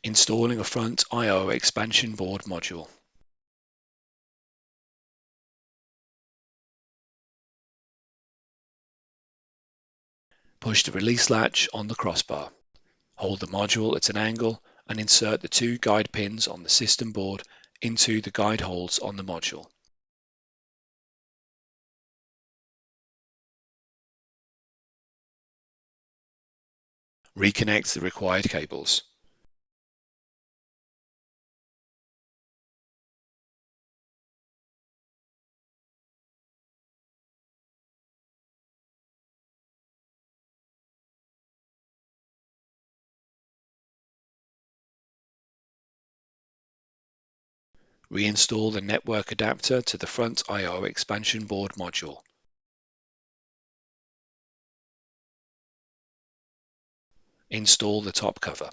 Installing a front I/O expansion board module. Push the release latch on the crossbar. Hold the module at an angle and insert the two guide pins on the system board into the guide holes on the module. Reconnect the required cables. Reinstall the network adapter to the front I/O expansion board module. Install the top cover.